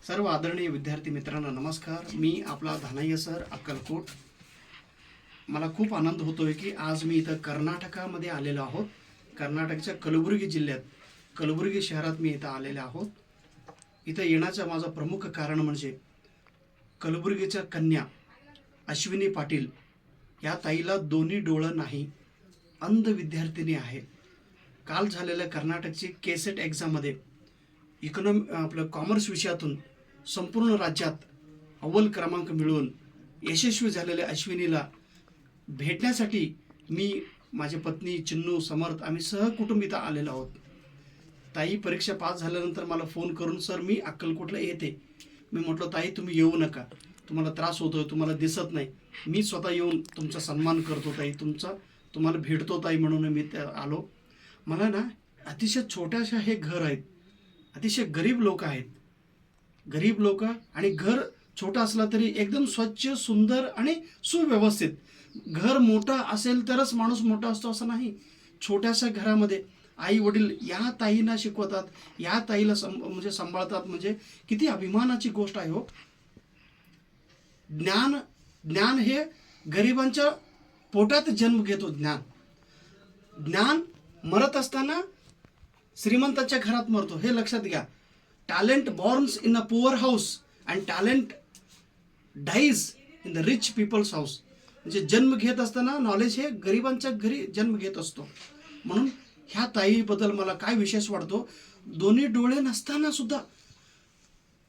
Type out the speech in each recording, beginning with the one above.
सर्व आदरणीय विद्यार्थी मित्रांना नमस्कार. मी आपला धनंजय सर अक्कलकोट. मला खूप आनंद होतोय की आज मी इथं कर्नाटकामध्ये आलेलो आहोत. कर्नाटकच्या कलबुर्गी जिल्ह्यात कलबुर्गी शहरात मी इथं आलेलो आहोत. इथं येण्याचं माझं प्रमुख कारण म्हणजे कलबुर्गीच्या कन्या अश्विनी पाटील या ताईला दोन्ही डोळं नाही, अंध विद्यार्थिनी आहे. काल झालेल्या कर्नाटकची केसेट एक्झाममध्ये आपलं कॉमर्स विषयातून संपूर्ण राज्यात अव्वल क्रमांक मिळवून यशस्वी झालेल्या अश्विनीला भेटण्यासाठी मी, माझी पत्नी चिन्नू, समर्थ आम्ही सहकुटुंब इथं आलेलो आहोत. ताई परीक्षा पास झाल्यानंतर मला फोन करून, सर मी अक्कलकोटला येते. मी म्हटलं ताई तुम्ही येऊ नका, तुम्हाला त्रास होतोय, तुम्हाला दिसत नाही, मी स्वतः येऊन तुमचा सन्मान करतो ताई, तुम्हाला भेटतो ताई, म्हणून मी त्या आलो. मला ना अतिशय छोट्याशा हे घर आहेत, अतिशय गरीब लोक आहेत, गरीब लोक, आणि घर छोटं असलं तरी एकदम स्वच्छ, सुंदर आणि सुव्यवस्थित. घर मोठं असेल तरच माणूस मोठा असतो असं नाही. छोट्याशा घरामध्ये आई वडील या ताईंना शिकवतात, या ताईला म्हणजे सांभाळतात, म्हणजे किती अभिमानाची गोष्ट आहे हो. ज्ञान हे गरिबांच्या पोटात जन्म घेतो. ज्ञान मरत असताना श्रीमंताच्या घरात मरतो, हे लक्षात घ्या. Talent borns in a poor house and talent dies in the rich people's house. म्हणजे जन्म घेत असताना नॉलेज हे गरिबांच्या घरी जन्म घेत असतो. म्हणून ह्या ताईबद्दल मला काय विशेष वाटतो, दोन्ही डोळे नसताना सुद्धा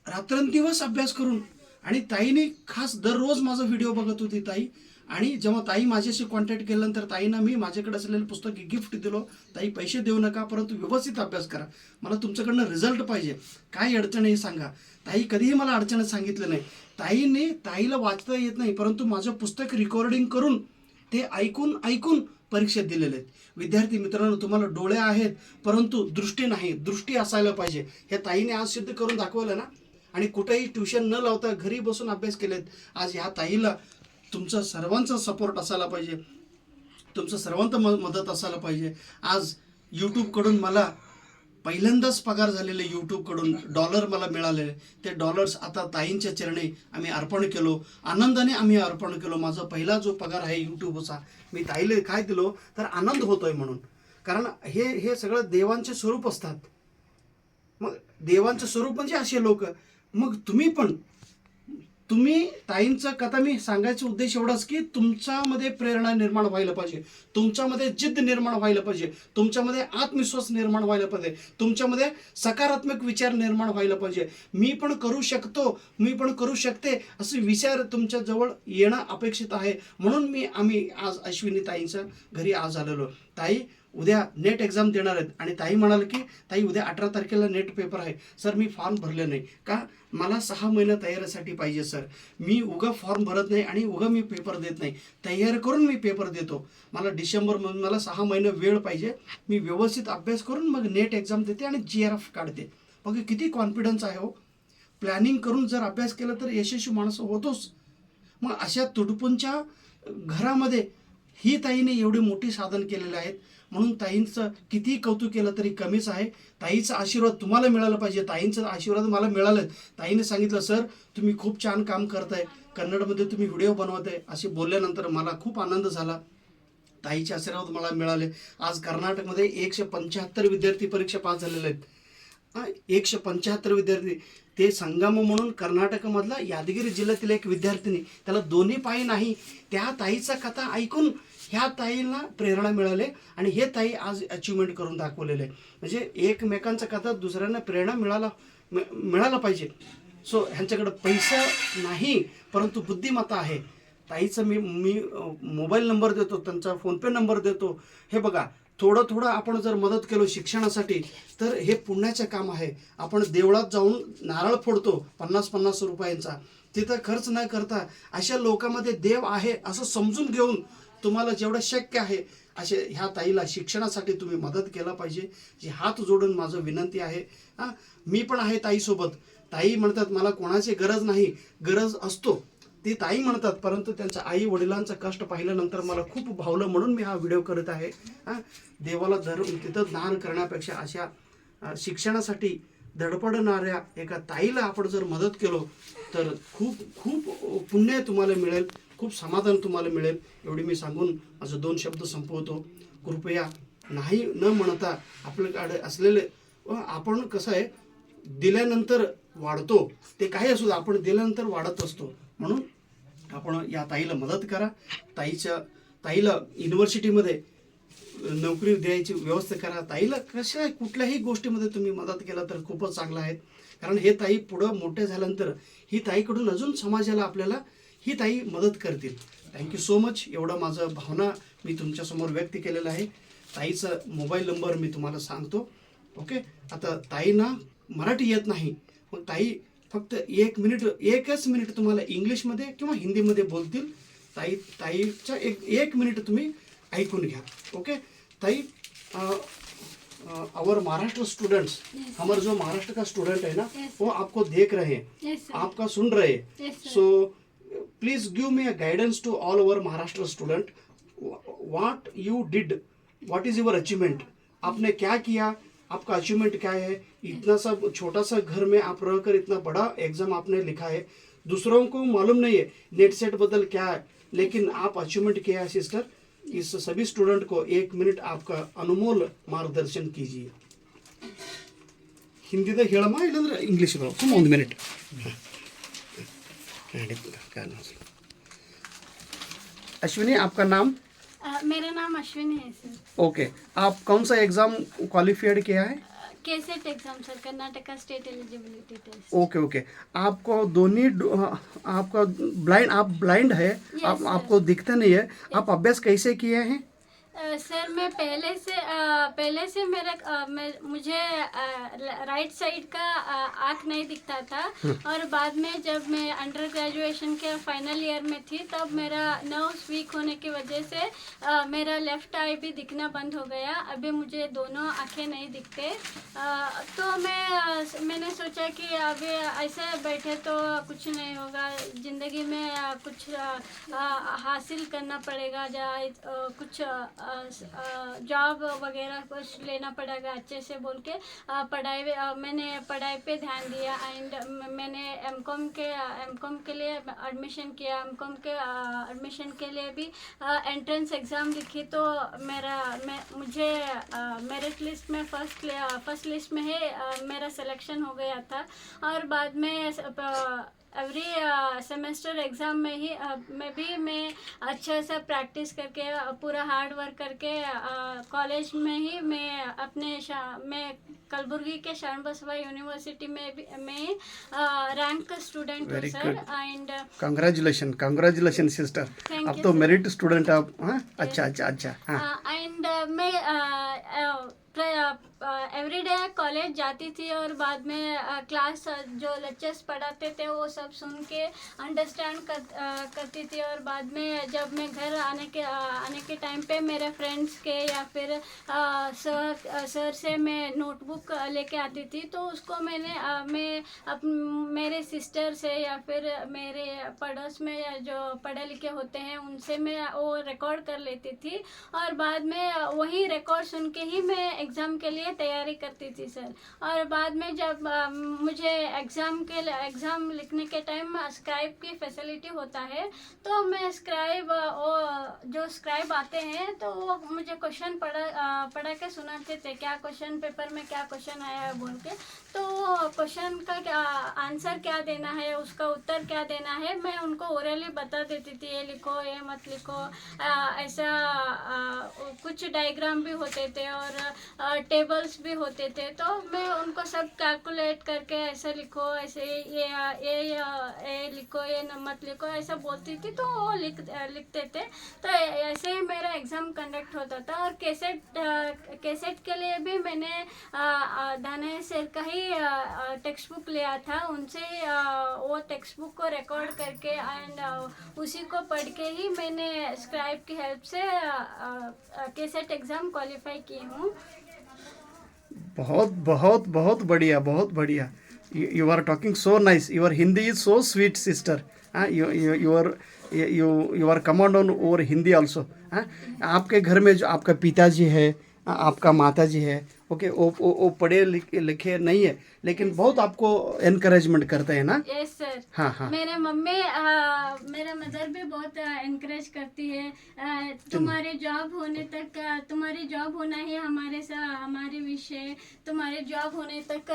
रात्रंदिवस अभ्यास करून, आणि ताईने खास दररोज माझा व्हिडिओ बघत होती ताई. आणि जेव्हा ताई माझ्याशी कॉन्टॅक्ट केल्यानंतर ताईंना मी माझ्याकडे असलेलं पुस्तक गिफ्ट दिलो. ताई पैसे देऊ नका, परंतु व्यवस्थित अभ्यास करा, मला तुमच्याकडनं रिझल्ट पाहिजे, काय अडचण आहे सांगा. ताई कधीही मला अडचण सांगितलं नाही. ताईला वाचता येत नाही, परंतु माझं पुस्तक रेकॉर्डिंग करून ते ऐकून परीक्षेत दिलेले आहेत. विद्यार्थी मित्रांनो, तुम्हाला डोळे आहेत परंतु दृष्टी नाही, दृष्टी असायला पाहिजे. हे ताईने आज सिद्ध करून दाखवलं ना. आणि कुठेही ट्युशन न लावता घरी बसून अभ्यास केलेत. आज ह्या ताईला तुमचा सर्वांचा सपोर्ट असायला पाहिजे, तुमचं सर्वांचं मदत असायला पाहिजे. आज यूट्यूबकडून मला पहिल्यांदाच पगार झालेले, यूट्यूबकडून डॉलर मला मिळालेले. ते डॉलर्स आता ताईंच्या चरणी आम्ही अर्पण केलो, आनंदाने आम्ही अर्पण केलो. माझा पहिला जो पगार आहे यूट्यूबचा, मी ताईला काय दिलो तर आनंद होतोय म्हणून. कारण हे सगळं देवांचे स्वरूप असतात. मग देवांचं स्वरूप म्हणजे असे लोक. मग तुम्ही ताईंचा कथा मी सांगायचा उद्देश एवढाच की तुमच्यामध्ये प्रेरणा निर्माण व्हायला पाहिजे, तुमच्यामध्ये जिद्द निर्माण व्हायला पाहिजे, तुमच्यामध्ये आत्मविश्वास निर्माण व्हायला पाहिजे, तुमच्यामध्ये सकारात्मक विचार निर्माण व्हायला पाहिजे. मी पण करू शकतो, मी पण करू शकते असे विचार तुमच्या जवळ येणं अपेक्षित आहे. म्हणून आम्ही आज अश्विनी ताईंच्या घरी आज आलेलो. ताई उद्या नेट एक्झाम देणार आहेत, आणि ताई म्हणाल की ताई उद्या 18 तारखेला नेट पेपर आहे. सर मी फॉर्म भरले नाही का, मला 6 महिने तयारीसाठी पाहिजे सर. मी उगा फॉर्म भरत नाही आणि उगा मी पेपर देत नाही, तयारी करून मी पेपर देतो. मला डिसेंबरमध्ये मला 6 महिने वेळ पाहिजे. मी व्यवस्थित अभ्यास करून मग नेट एक्झाम देते आणि GRF काढते. बघा किती कॉन्फिडन्स आहे हो. प्लॅनिंग करून जर अभ्यास केला तर यशस्वी माणसं होतोच. मग अशा तुडपुंच्या घरामध्ये ही ताईने एवढी मोठी साधन केलेलं आहेत. म्हणून ताईंचं किती कौतुक केलं तरी कमीच आहे. ताईचा आशीर्वाद तुम्हाला मिळाला पाहिजे, ताईंचा आशीर्वाद मला मिळालं. ताईने सांगितलं सर तुम्ही खूप छान काम करताय, कन्नडमध्ये तुम्ही व्हिडिओ बनवताय, असे बोलल्यानंतर मला खूप आनंद झाला. ताईचे आशीर्वाद मला मिळाले. आज कर्नाटकमध्ये 175 विद्यार्थी परीक्षा पास झालेले आहेत. 175 विद्यार्थी. ते संगम म्हणून कर्नाटकमधला यादगिरी जिल्ह्यातील एक विद्यार्थिनी, त्याला दोन्ही पाय नाही, त्या ताईचा कथा ऐकून ह्या ताईला प्रेरणा मिळाली आणि हे ताई आज अचिव्हमेंट करून दाखवलेले. म्हणजे एकमेकांचा कथा दुसऱ्यांना प्रेरणा मिळाला पाहिजे. सो ह्यांच्याकडे पैसा नाही परंतु बुद्धिमत्ता आहे. ताईचा मी मोबाईल नंबर देतो, त्यांचा फोनपे नंबर देतो. हे बघा, थोडं आपण जर मदत केलो शिक्षणासाठी तर हे पुण्याचं काम आहे. आपण देवळात जाऊन नारळ फोडतो 50-50 रुपयांचा, तिथं खर्च न करता अशा लोकांमध्ये देव आहे असं समजून घेऊन तुम्हाला जेवढं शक्य आहे असे ह्या ताईला शिक्षणासाठी तुम्ही मदत केला पाहिजे. जी हात जोडून माझं विनंती आहे. मी पण आहे ताईसोबत. ताई म्हणतात मला कोणाची गरज नाही, गरज असतो ती ताई म्हणतात, परंतु त्यांच्या आई वडिलांचं कष्ट पाहिल्यानंतर मला खूप भावलं, म्हणून मी हा व्हिडिओ करत आहे. देवाला धरून तिथं दान करण्यापेक्षा अशा शिक्षणासाठी धडपडणाऱ्या एका ताईला आपण जर मदत केलो तर खूप खूप पुण्य तुम्हाला मिळेल, खूप समाधान तुम्हाला मिळेल. एवढी मी सांगून माझं 2 शब्द संपवतो. कृपया नाही न म्हणता आपल्याकडे असलेले आपण कसं आहे दिल्यानंतर वाढतो, ते काही असू द्या, आपण दिल्यानंतर वाढत असतो. म्हणून आपण या ताईला मदत करा. ताईला युनिव्हर्सिटीमध्ये नोकरी द्यायची व्यवस्था करा. ताईला कशा कुठल्याही गोष्टीमध्ये तुम्ही मदत केला तर खूपच चांगलं आहे. कारण हे ताई पुढं मोठे झाल्यानंतर ही ताईकडून अजून समाजाला आपल्याला ही ताई मदत करतील. Thank you so much. एवढं माझं भावना मी तुमच्यासमोर व्यक्त केलेलं आहे. ताईचा मोबाईल नंबर मी तुम्हाला सांगतो. ओके. आता ताईंना मराठी येत नाही, मग ताई फक्त एकच मिनिट तुम्हाला इंग्लिशमध्ये किंवा हिंदीमध्ये बोलतील. ताईच्या एक मिनिट तुम्ही ऐकून घ्या. ओके ताई, और महाराष्ट्र स्टूडेंट्स, हमारे जो महाराष्ट्र का स्टूडेंट है ना, वो आपको देख रहे हैं, आपका सुन रहे हैं. So please give me a guidance to all over Maharashtra student. What you did, what is your achievement, आपने क्या किया, आपका अचीवमेंट क्या है. इतना सा छोटा सा घर में आप रहकर इतना बड़ा एग्जाम आपने लिखा है. दूसरों को मालूम नहीं है नेट सेट बदल क्या है, लेकिन आप अचीवमेंट किया है सिस्टर. इस सभी स्टूडेंट को 1 मिनट आपका अनमोल मार्गदर्शन कीजिए. हिंदी हेळमा इल्लांದ್ರೆ इंग्लिश सुम 1 मिनट. अश्विनी, आपका नाम? मेरा नाम अश्विनी है सर. ओके. आप कौन सा एग्जाम क्वालिफाइड किया है? KSET exam sir, Karnataka state eligibility test. Okay okay. आपको आपका आप ब्लाइंड है, Yes, आपको दिखता नहीं है. आप अभ्यास कैसे किए हैं? सर मैं पहले से मुझे राइट साइड का आँख नहीं दिखता था. और बाद में जब मैं अंडर ग्रेजुएशन के फाइनल ईयर में थी तब मेरा नर्व्स वीक होने की वजह से मेरा लेफ्ट आई भी दिखना बंद हो गया. अभी मुझे दोनों आँखें नहीं दिखते. तो मैंने सोचा कि अभी ऐसे बैठे तो कुछ नहीं होगा, ज़िंदगी में कुछ हासिल करना पड़ेगा, कुछ जॉब वगैरह कुछ लेना पड़ेगा अच्छे से बोल के मैंने पढ़ाई पे ध्यान दिया. एंड मैंने एमकॉम के लिए एडमिशन किया. एमकॉम के एडमिशन के लिए भी एंट्रेंस एग्ज़ाम लिखी तो मुझे मेरिट लिस्ट में फर्स्ट लिस्ट में ही मेरा सिलेक्शन हो गया था. और बाद में एवरी सेमेस्टर एग्ज़ाम में ही मैं अच्छा सा प्रैक्टिस करके पूरा हार्ड वर्क करके कॉलेज में ही मैं कलबुर्गी के शरण बसवा यूनिवर्सिटी में रैंक स्टूडेंट हूँ सर. End congratulation sister. अब तो मेरिट स्टूडेंट आप. हाँ, अच्छा. एंड मैं एवरी डे कॉलेज जाती थी और बाद में क्लास जो लेक्चर्स पढ़ाते थे वो सब सुन के अंडरस्टैंड करती थी. और बाद में जब मैं घर आने के टाइम पे मेरे फ्रेंड्स के या फिर सर से मैं नोटबुक लेके आती थी तो उसको मेरे सिस्टर से या फिर मेरे पड़ोस में जो पढ़े लिखे होते हैं उनसे मैं वो रिकॉर्ड कर लेती थी. और बाद में वही रिकॉर्ड सुन के ही मैं एग्ज़ाम के लिए तैयारी करती थी सर. और बाद में जब मुझे एग्ज़ाम लिखने के टाइम स्क्राइब की फैसिलिटी होता है तो मैं जो स्क्राइब आते हैं तो वो मुझे क्वेश्चन पढ़ा के सुनाते थे, क्या क्वेश्चन पेपर में क्या क्वेश्चन आया है बोल के. तो क्वेश्चन का आंसर क्या देना है, उसका उत्तर क्या देना है, मैं उनको ओरली बता देती थी. ये लिखो, ये मत लिखो. ऐसा कुछ डायग्राम भी होते थे और टेबल्स भी होते थे तो मैं उनको सब कैलकुलेट करके ऐसे लिखो, ऐसे ये लिखो, ये मत लिखो, ऐसा बोलती थी तो वो लिखते थे. तो ऐसे ही मेरा एग्ज़ाम कंडक्ट होता था. और कैसेट के लिए भी मैंने दाना सर का ही टेक्स्ट बुक लिया था. उनसे वो टेक्स्ट बुक को रिकॉर्ड करके एंड उसी को पढ़ के ही मैंने स्क्राइब की हेल्प से कैसेट एग्ज़ाम क्वालिफाई की हूँ. बहुत बहुत बहुत बढ़िया, बहुत बढ़िया. You are talking so nice. Your Hindi is so sweet sister. You are command on over Hindi also. आपके घर में जो आपका पिताजी है, आपका माताजी है, ओके वो पढ़े लिखे नहीं है लेकिन बहुत आपको एनकरेजमेंट करते हैं ना? Yes sir. हाँ हाँ। मेरे मम्मी मेरे मदर भी बहुत एनकरेज करती है। तुम्हारे जॉब होने तक तुम्हारी जॉब होना ही हमारी विश है। तुम्हारे जॉब होने तक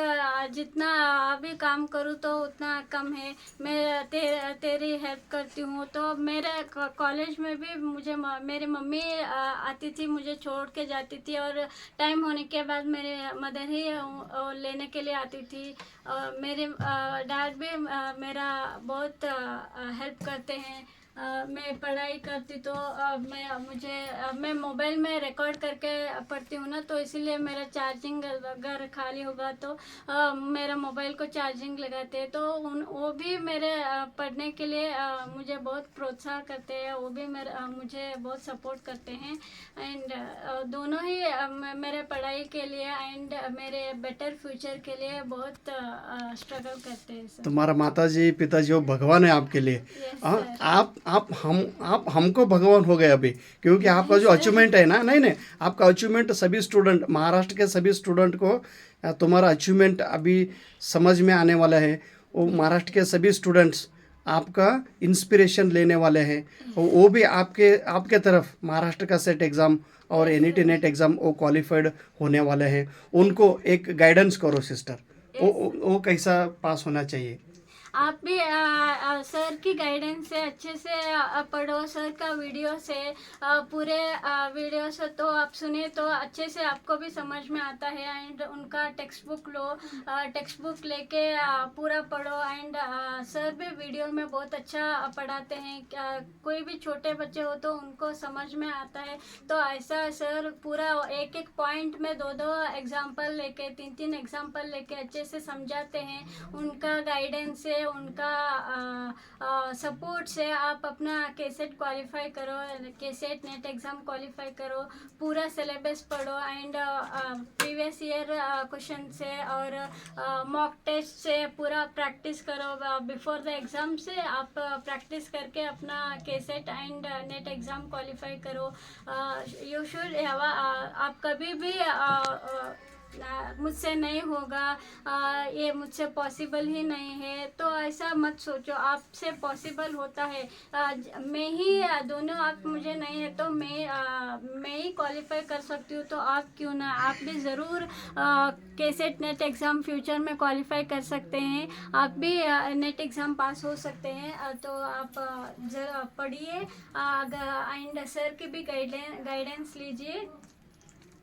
जितना अभी काम करूँ तो उतना कम है। मैं तेरी हेल्प करती हूँ। तो मेरे कॉलेज में भी मेरी मम्मी आती थी, मुझे छोड़ के जाती थी और टाइम होने के बाद मेरे मदर ही लेने के लिए आती थी। मेरे डैड भी मेरा बहुत हेल्प करते हैं। मैं पढ़ाई करती तो मैं मोबाइल में रिकॉर्ड करके पढ़ती हूँ ना, तो इसीलिए मेरा चार्जिंग अगर खाली होगा तो मेरा मोबाइल को चार्जिंग लगाते हैं। तो वो भी मेरे पढ़ने के लिए मुझे बहुत प्रोत्साहन करते हैं। वो भी मुझे बहुत सपोर्ट करते हैं। एंड दोनों ही मेरे पढ़ाई के लिए एंड मेरे बेटर फ्यूचर के लिए बहुत स्ट्रगल करते हैं सर। तुम्हारा माताजी पिताजी वो भगवान है आपके लिए। Yes, हाँ, sir. आप हमको भगवान हो गए अभी, क्योंकि आपका जो अचीवमेंट है ना, नहीं आपका अचीवमेंट सभी स्टूडेंट, महाराष्ट्र के सभी स्टूडेंट को तुम्हारा अचीवमेंट अभी समझ में आने वाला है। वो महाराष्ट्र के सभी स्टूडेंट्स आपका इंस्पिरेशन लेने वाले हैं। वो भी आपके तरफ महाराष्ट्र का सेट एग्ज़ाम और NET नेट एग्ज़ाम वो क्वालिफाइड होने वाले हैं। उनको एक गाइडेंस करो सिस्टर, वो कैसा पास होना चाहिए। आप भी सर की गाइडेंस से अच्छे से पढ़ो। सर का वीडियो से पूरे वीडियो से तो आप सुने तो अच्छे से आपको भी समझ में आता है। एंड उनका text book low, text book लेके पूरा पढ़ो। एंड सर भी वीडियो में बहुत अच्छा पढ़ाते हैं। कोई भी छोटे बच्चे हो तो उनको समझ में आता है। तो ऐसा सर पूरा एक एक पॉइंट में दो एग्जाम्पल लेके, तीन एग्जाम्पल लेके अच्छे से समझाते हैं। उनका गाइडेंस से, उनका सपोर्ट से आप अपना केसेट क्वालिफाई करो, केसेट नेट एग्ज़ाम क्वालिफाई करो, पूरा सिलेबस पढ़ो। एंड प्रीवियस ईयर क्वेश्चन से और मॉक टेस्ट से पूरा प्रैक्टिस करो। बिफोर द एग्ज़ाम से आप प्रैक्टिस करके अपना KSET and NET exam qualify करो। यू शुड आप कभी भी मुझसे नहीं होगा, ये मुझसे पॉसिबल ही नहीं है, तो ऐसा मत सोचो। आपसे पॉसिबल होता है। मैं ही दोनों, आप मुझे नहीं है तो मैं ही क्वालिफाई कर सकती हूँ, तो आप क्यों ना, आप भी ज़रूर केसेट नेट एग्ज़ाम फ्यूचर में क्वालिफाई कर सकते हैं। आप भी नेट एग्ज़ाम पास हो सकते हैं। तो आप पढ़िए एंड सर की भी गाइडेंस लीजिए।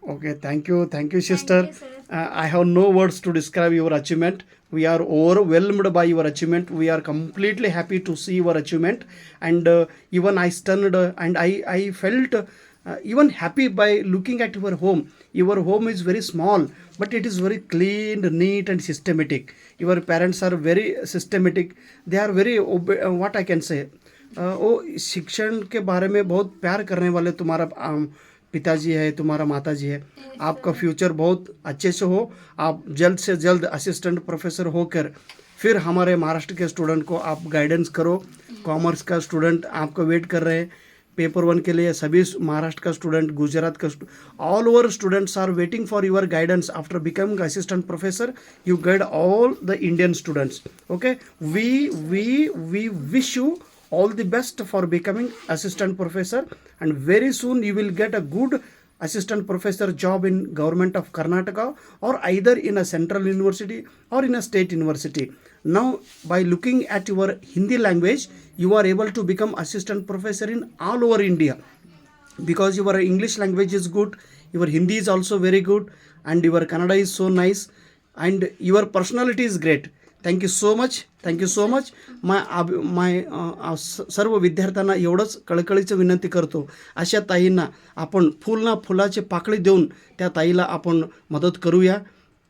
Okay, thank you, sister. you, sir. I have no words to describe your achievement. We are overwhelmed by your achievement. We are completely happy to see your achievement. And even I stunned and I felt even happy by looking at your home. Your home is very small, but it is very clean, neat, and systematic. Your parents are very systematic. They are very, what I can say, वो शिक्षण के बारे में बहुत प्यार करने वाले तुम्हारा पिताजी है, तुम्हारा माताजी है। आपका फ्यूचर बहुत अच्छे से हो। आप जल्द से जल्द असिस्टेंट प्रोफेसर होकर फिर हमारे महाराष्ट्र के स्टूडेंट को आप गाइडेंस करो। कॉमर्स का स्टूडेंट आपको वेट कर रहे हैं पेपर 1 के लिए। सभी महाराष्ट्र का स्टूडेंट, गुजरात का, all over students are waiting for your guidance after becoming assistant professor. You guide all the Indian students. Okay, we wish you all the best for becoming assistant professor, and very soon you will get a good assistant professor job in government of Karnataka or either in a central university or in a state university. Now by looking at your Hindi language, you are able to become assistant professor in all over India, because your English language is good, your Hindi is also very good, and your Kannada is so nice, and your personality is great. Thank you so much. सर्व विद्यार्थ्यांना एवढंच कळकळीचं विनंती करतो, अशा ताईंना आपण फुलाचे पाकळी देऊन त्या ताईला आपण मदत करूया.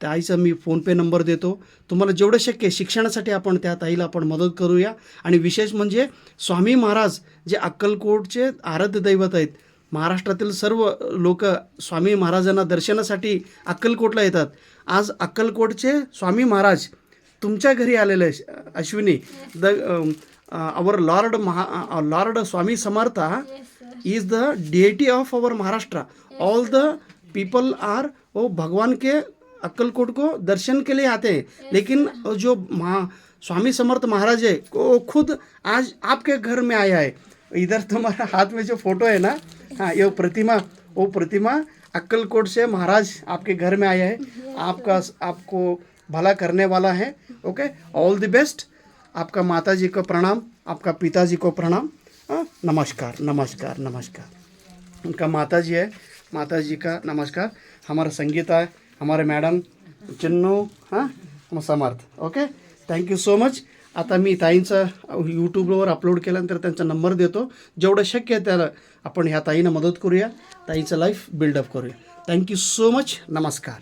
ताईचा मी फोनपे नंबर देतो. तुम्हाला जेवढं शक्य शिक्षणासाठी आपण त्या ताईला आपण मदत करूया. आणि विशेष म्हणजे स्वामी महाराज जे अक्कलकोटचे आराध्य दैवत आहेत. महाराष्ट्रातील सर्व लोक स्वामी महाराजांना दर्शनासाठी अक्कलकोटला येतात. आज अक्कलकोटचे स्वामी महाराज तुमच्या घरी आलेले आहे. Ashwini, our Lord Swami Samartha is the deity of our Maharashtra. All the people are वो भगवान के अक्कलकोट को दर्शन के लिए आते हैं, लेकिन जो स्वामी समर्थ महाराज है वो खुद आज आपके घर में आया है। इधर तुम्हारा हाथ में जो फोटो है ना, हाँ, ये वो प्रतिमा अक्कलकोट से महाराज आपके घर में आया है, आपको भला करने वाला है। Okay, all the best. आपका माता जी को प्रणाम, आपका पिताजी को प्रणाम। नमस्कार नमस्कार नमस्कार। उनका माता जी है, माता जी का नमस्कार। हमारा संगीता है, हमारे मॅडम चिन्नू, हां Samarth. Okay, thank you so much. आता मी ताईंचं यूट्यूबवर अपलोड केल्यानंतर त्यांचा नंबर देतो. जेवढं शक्य आहे त्याला आपण ह्या ताईंना मदत करूया, ताईचं लाईफ बिल्डअप करूया. Thank you so much. नमस्कार.